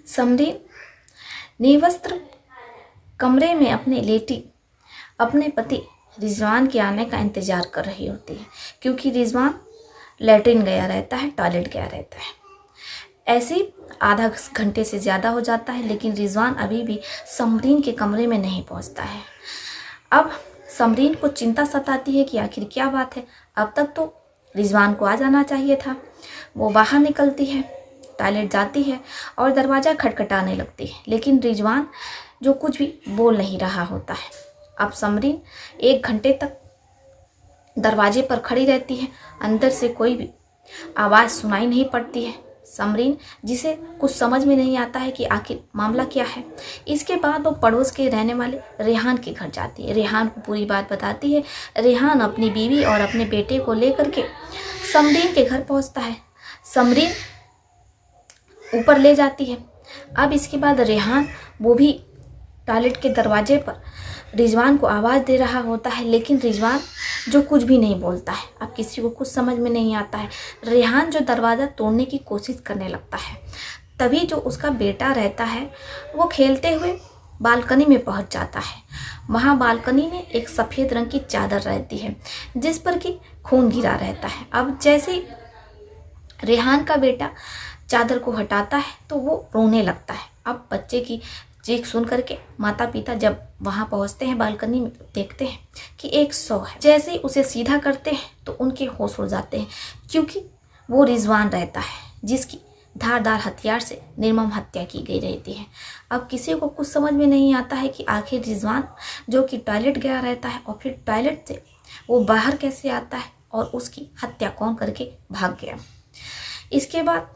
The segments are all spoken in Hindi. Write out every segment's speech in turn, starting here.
समरीन निर्वस्त्र कमरे में अपने लेटी अपने पति रिजवान के आने का इंतजार कर रही होती है, क्योंकि रिजवान लैट्रिन गया रहता है, टॉयलेट गया रहता है। ऐसे ही आधा घंटे से ज़्यादा हो जाता है, लेकिन रिजवान अभी भी समरीन के कमरे में नहीं पहुंचता है। अब समरीन को चिंता सताती है कि आखिर क्या बात है। अब तक तो रिजवान को आ जाना चाहिए था। वो बाहर निकलती है, टॉयलेट जाती है और दरवाज़ा खटखटाने लगती है, लेकिन रिजवान जो कुछ भी बोल नहीं रहा होता है। अब समरीन 1 घंटे तक दरवाजे पर खड़ी रहती है, अंदर से कोई भी आवाज़ सुनाई नहीं पड़ती है। समरीन जिसे कुछ समझ में नहीं आता है कि आखिर मामला क्या है। इसके बाद वो पड़ोस के रहने वाले रेहान के घर जाती है, रेहान को पूरी बात बताती है। रेहान अपनी बीवी और अपने बेटे को लेकर के समरीन के घर पहुंचता है। समरीन ऊपर ले जाती है। अब इसके बाद रेहान वो भी टॉयलेट के दरवाजे पर रिजवान को आवाज़ दे रहा होता है, लेकिन रिजवान जो कुछ भी नहीं बोलता है। अब किसी को कुछ समझ में नहीं आता है। रेहान जो दरवाज़ा तोड़ने की कोशिश करने लगता है, तभी जो उसका बेटा रहता है वो खेलते हुए बालकनी में पहुंच जाता है। वहाँ बालकनी में एक सफ़ेद रंग की चादर रहती है, जिस पर कि खून गिरा रहता है। अब जैसे ही रेहान का बेटा चादर को हटाता है तो वो रोने लगता है। अब बच्चे की चीख सुन करके माता पिता जब वहाँ पहुँचते हैं बालकनी में, देखते हैं कि एक शव है। जैसे ही उसे सीधा करते हैं तो उनके होश उड़ जाते हैं, क्योंकि वो रिजवान रहता है जिसकी धारदार हथियार से निर्मम हत्या की गई रहती है। अब किसी को कुछ समझ में नहीं आता है कि आखिर रिजवान जो कि टॉयलेट गया रहता है और फिर टॉयलेट से वो बाहर कैसे आता है और उसकी हत्या कौन करके भाग गया। इसके बाद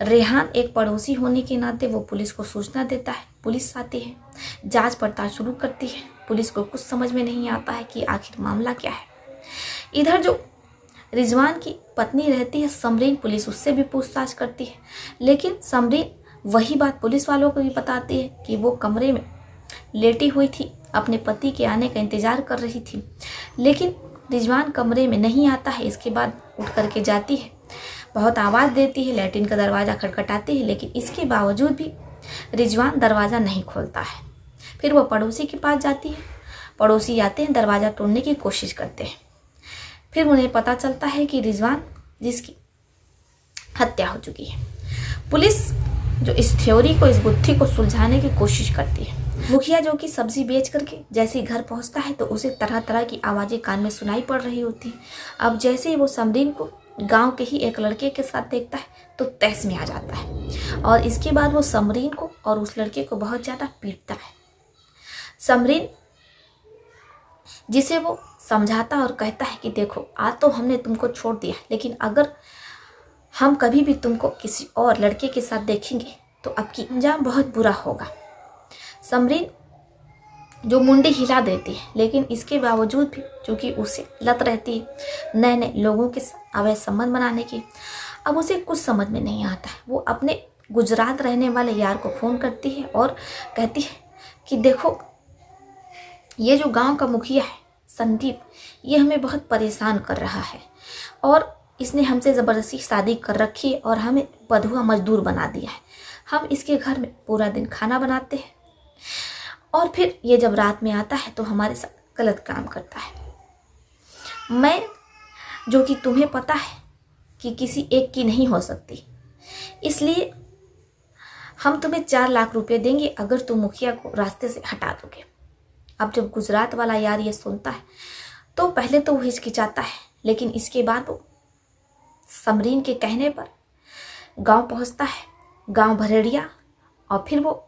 रेहान एक पड़ोसी होने के नाते वो पुलिस को सूचना देता है। पुलिस आती है, जांच पड़ताल शुरू करती है। पुलिस को कुछ समझ में नहीं आता है कि आखिर मामला क्या है। इधर जो रिजवान की पत्नी रहती है समरीन, पुलिस उससे भी पूछताछ करती है, लेकिन समरीन वही बात पुलिस वालों को भी बताती है कि वो कमरे में लेटी हुई थी, अपने पति के आने का इंतजार कर रही थी, लेकिन रिजवान कमरे में नहीं आता है। इसके बाद उठ करके जाती है, बहुत आवाज़ देती है, लैट्रिन का दरवाज़ा खटखटाती है, लेकिन इसके बावजूद भी रिजवान दरवाज़ा नहीं खोलता है। फिर वो पड़ोसी के पास जाती है। पड़ोसी आते हैं, दरवाज़ा तोड़ने की कोशिश करते हैं। फिर उन्हें पता चलता है कि रिजवान जिसकी हत्या हो चुकी है। पुलिस जो इस थ्योरी को, इस गुत्थी को सुलझाने की कोशिश करती है। मुखिया जो कि सब्जी बेच करके जैसे ही घर पहुंचता है तो उसे तरह तरह की आवाज़ें कान में सुनाई पड़ रही होती हैं। अब जैसे ही वो समरीन को गांव के ही एक लड़के के साथ देखता है तो तहस में आ जाता है, और इसके बाद वो समरीन को और उस लड़के को बहुत ज़्यादा पीटता है। समरीन जिसे वो समझाता और कहता है कि देखो, आज तो हमने तुमको छोड़ दिया, लेकिन अगर हम कभी भी तुमको किसी और लड़के के साथ देखेंगे तो आपकी अंजाम बहुत बुरा होगा। समरीन जो मुंडी हिला देती है, लेकिन इसके बावजूद भी चूँकि उसे लत रहती है नए नए लोगों के साथ अवैध संबंध बनाने की, अब उसे कुछ समझ में नहीं आता है। वो अपने गुजरात रहने वाले यार को फ़ोन करती है और कहती है कि देखो, ये जो गांव का मुखिया है संदीप, ये हमें बहुत परेशान कर रहा है और इसने हमसे ज़बरदस्ती शादी कर रखी है और हमें बंधुआ मजदूर बना दिया है। हम इसके घर में पूरा दिन खाना बनाते हैं और फिर ये जब रात में आता है तो हमारे साथ गलत काम करता है। मैं जो कि तुम्हें पता है कि किसी एक की नहीं हो सकती, इसलिए हम तुम्हें 4 लाख रुपए देंगे अगर तुम मुखिया को रास्ते से हटा दोगे। अब जब गुजरात वाला यार ये सुनता है तो पहले तो वो हिचकिचाता है, लेकिन इसके बाद वो समरीन के कहने पर गांव पहुंचता है, गांव भरेड़िया, और फिर वो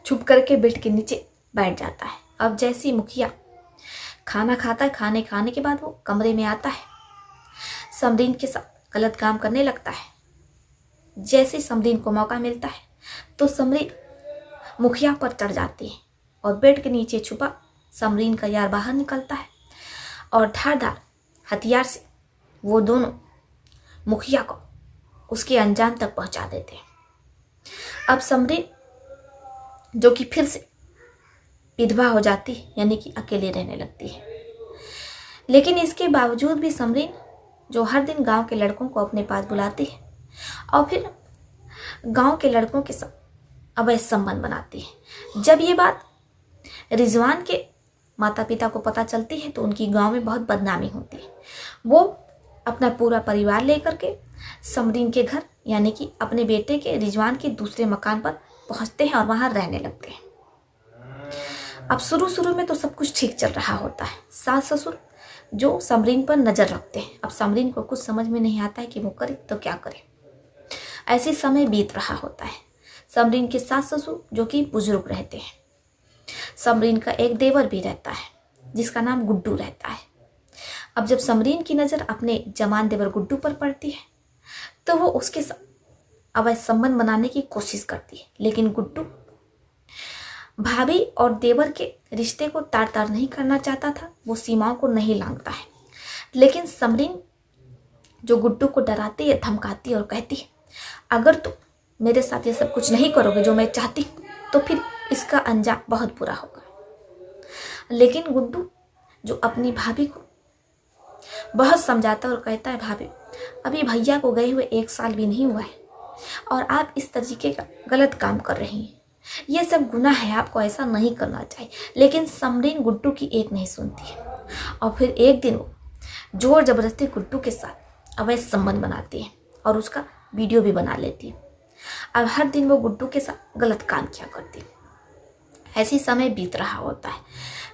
छुप करके बेड के नीचे बैठ जाता है। अब जैसे ही मुखिया खाना खाता है, खाने के बाद वो कमरे में आता है, समरीन के साथ गलत काम करने लगता है। जैसे समरीन को मौका मिलता है तो समरीन मुखिया पर चढ़ जाती है और बेड के नीचे छुपा समरीन का यार बाहर निकलता है और धारदार हथियार से वो दोनों मुखिया को उसके अंजाम तक पहुंचा देते हैं। अब समरीन जो कि फिर से विधवा हो जाती है, यानी कि अकेले रहने लगती है, लेकिन इसके बावजूद भी समरीन जो हर दिन गांव के लड़कों को अपने पास बुलाती है और फिर गांव के लड़कों के साथ अवैध संबंध बनाती है। जब ये बात रिजवान के माता पिता को पता चलती है तो उनकी गांव में बहुत बदनामी होती है। वो अपना पूरा परिवार लेकर के समरीन के घर यानी कि अपने बेटे के रिजवान के दूसरे मकान पर पहुंचते हैं और वहां रहने लगते हैं। अब शुरू में तो सब कुछ ठीक चल रहा होता है। सास ससुर जो समरीन पर नजर रखते हैं। अब समरीन को कुछ समझ में नहीं आता है कि वो करे तो क्या करे। ऐसे समय बीत रहा होता है। समरीन के सास ससुर जो कि बुजुर्ग रहते हैं। समरीन का एक देवर भी रहता है जिसका नाम गुड्डू रहता है। अब जब समरीन की नज़र अपने जवान देवर गुड्डू पर पड़ती है तो वो उसके साथ अवैध संबंध बनाने की कोशिश करती है, लेकिन गुड्डू भाभी और देवर के रिश्ते को तार नहीं करना चाहता था। वो सीमाओं को नहीं लांघता है, लेकिन समरीन जो गुड्डू को डराती है, धमकाती है और कहती है अगर तुम मेरे साथ ये सब कुछ नहीं करोगे जो मैं चाहती तो फिर इसका अंजाम बहुत बुरा होगा। लेकिन गुड्डू जो अपनी भाभी को बहुत समझाता है और कहता है भाभी अभी भैया को गए हुए 1 साल भी नहीं हुआ है और आप इस तरीके का गलत काम कर रही हैं, ये सब गुनाह है, आपको ऐसा नहीं करना चाहिए। लेकिन समरीन गुड्डू की एक नहीं सुनती है और फिर एक दिन वो जोर जबरदस्ती गुड्डू के साथ अवैध संबंध बनाती है और उसका वीडियो भी बना लेती है। अब हर दिन वो गुड्डू के साथ गलत काम किया करती है। ऐसी समय बीत रहा होता है,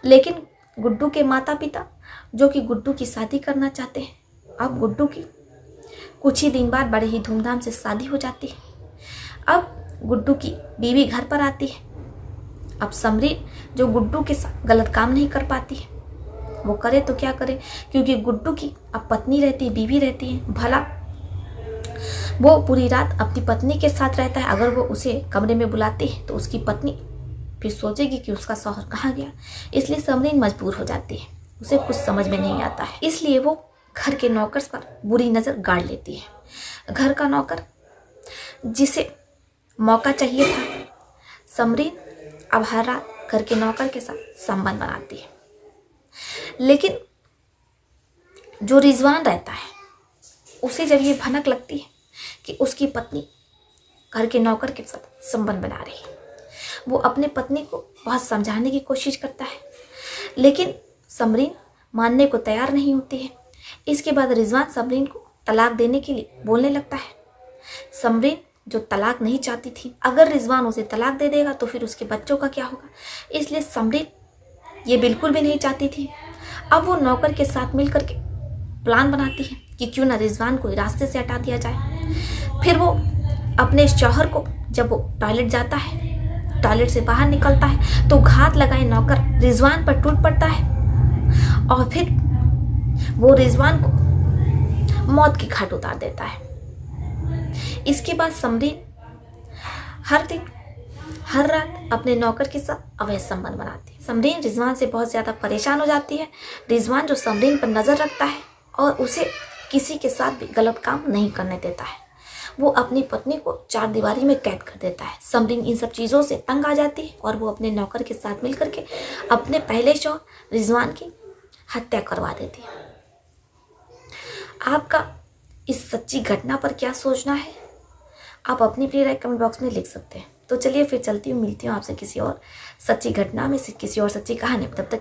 लेकिन गुड्डू के माता पिता जो कि गुड्डू की शादी करना चाहते हैं। अब गुड्डू की कुछ ही दिन बाद बड़े ही धूमधाम से शादी हो जाती है। अब गुड्डू की बीवी घर पर आती है। अब समरीन जो गुड्डू के साथ गलत काम नहीं कर पाती है, वो करे तो क्या करे, क्योंकि गुड्डू की अब पत्नी रहती है, बीवी रहती है। भला वो पूरी रात अपनी पत्नी के साथ रहता है, अगर वो उसे कमरे में बुलाती है तो उसकी पत्नी फिर सोचेगी कि उसका शौहर कहाँ गया। इसलिए समरीन मजबूर हो जाती है, उसे कुछ समझ में नहीं आता है। इसलिए वो घर के नौकर पर बुरी नज़र गाड़ लेती है। घर का नौकर जिसे मौका चाहिए था, समरीन अब हर रात घर के नौकर के साथ संबंध बनाती है। लेकिन जो रिजवान रहता है उसे जब ये भनक लगती है कि उसकी पत्नी घर के नौकर के साथ संबंध बना रही है, वो अपने पत्नी को बहुत समझाने की कोशिश करता है, लेकिन समरीन मानने को तैयार नहीं होती है। इसके बाद रिजवान समरीन को तलाक देने के लिए बोलने लगता है। समरीन जो तलाक नहीं चाहती थी, अगर रिजवान उसे तलाक दे देगा तो फिर उसके बच्चों का क्या होगा, इसलिए समरीन ये बिल्कुल भी नहीं चाहती थी। अब वो नौकर के साथ मिलकर के प्लान बनाती है कि क्यों ना रिजवान को रास्ते से हटा दिया जाए। फिर वो अपने शौहर को जब वो टॉयलेट जाता है, टॉयलेट से बाहर निकलता है तो घात लगाए नौकर रिजवान पर टूट पड़ता है और फिर वो रिजवान को मौत की घाट उतार देता है। इसके बाद समरीन हर दिन हर रात अपने नौकर के साथ अवैध संबंध बनाती है। समरीन रिजवान से बहुत ज़्यादा परेशान हो जाती है। रिजवान जो समरीन पर नज़र रखता है और उसे किसी के साथ भी गलत काम नहीं करने देता है, वो अपनी पत्नी को 4 दीवारी में कैद कर देता है। समरीन इन सब चीज़ों से तंग आ जाती है और वो अपने नौकर के साथ मिलकर के अपने पहले शौहर रिजवान की हत्या करवा देती है। आपका इस सच्ची घटना पर क्या सोचना है, आप अपनी प्रिय राय कमेंट बॉक्स में लिख सकते हैं। तो चलिए फिर चलती हूँ, मिलती हूँ आपसे किसी और सच्ची घटना में, किसी और सच्ची कहानी। तब तक